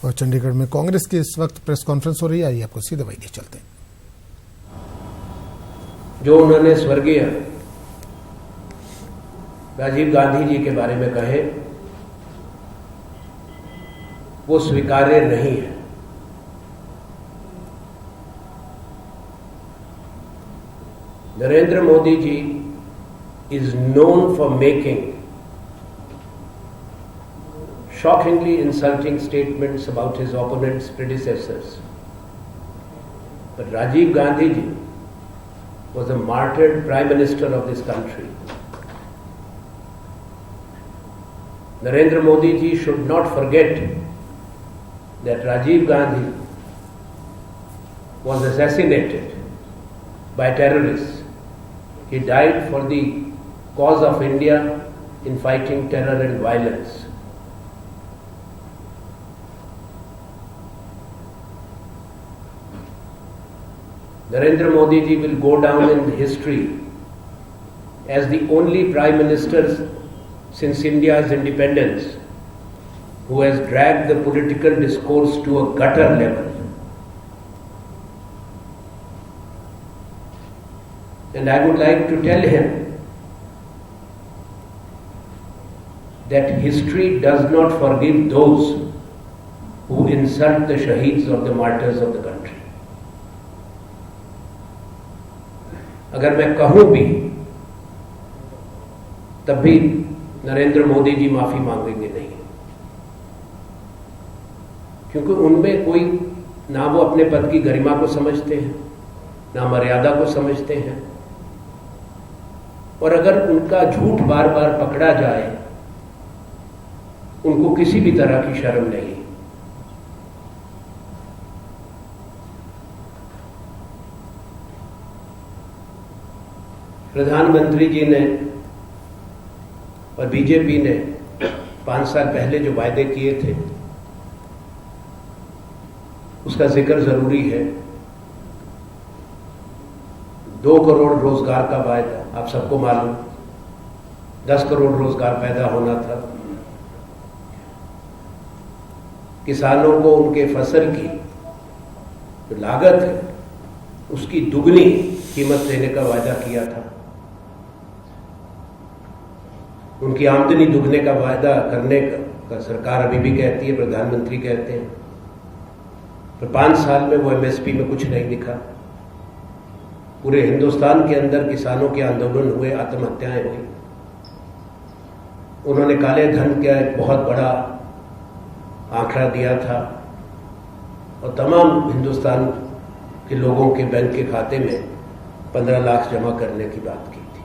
और चंडीगढ़ में कांग्रेस की इस वक्त प्रेस कॉन्फ्रेंस हो रही है, आइए आपको सीधे वही चलते हैं। जो उन्होंने स्वर्गीय राजीव गांधी जी के बारे में कहे वो स्वीकार्य नहीं है। Narendra Modi ji is known for making shockingly insulting statements about his opponents, predecessors. But Rajiv Gandhi ji was a martyred Prime Minister of this country. Narendra Modi ji should not forget that Rajiv Gandhi was assassinated by terrorists. He died for the cause of India in fighting terror and violence. Narendra Modi ji will go down in history as the only Prime Minister since India's independence who has dragged the political discourse to a gutter level. And I would like to tell him that history does not forgive those who insult the shaheeds or the martyrs of the country. अगर मैं कहूं भी तब भी नरेंद्र मोदी जी माफी मांगेंगे नहीं, क्योंकि उनमें कोई ना वो अपने पद की गरिमा को समझते हैं ना मर्यादा को समझते हैं, और अगर उनका झूठ बार बार पकड़ा जाए उनको किसी भी तरह की शर्म नहीं। प्रधानमंत्री जी ने और बीजेपी ने 5 साल पहले जो वायदे किए थे उसका जिक्र जरूरी है। 2 करोड़ रोजगार का वायदा, आप सबको मालूम 10 करोड़ रोजगार पैदा होना था। किसानों को उनके फसल की जो लागत है उसकी दुगनी कीमत देने का वायदा किया था। उनकी आमदनी दुगने का वायदा करने का सरकार अभी भी कहती है, प्रधानमंत्री कहते हैं, पर 5 साल में वो एमएसपी में कुछ नहीं दिखा। पूरे हिंदुस्तान के अंदर किसानों के आंदोलन हुए, आत्महत्याएं हुई। उन्होंने काले धन का एक बहुत बड़ा आंकड़ा दिया था और तमाम हिंदुस्तान के लोगों के बैंक के खाते में 15 लाख जमा करने की बात की थी।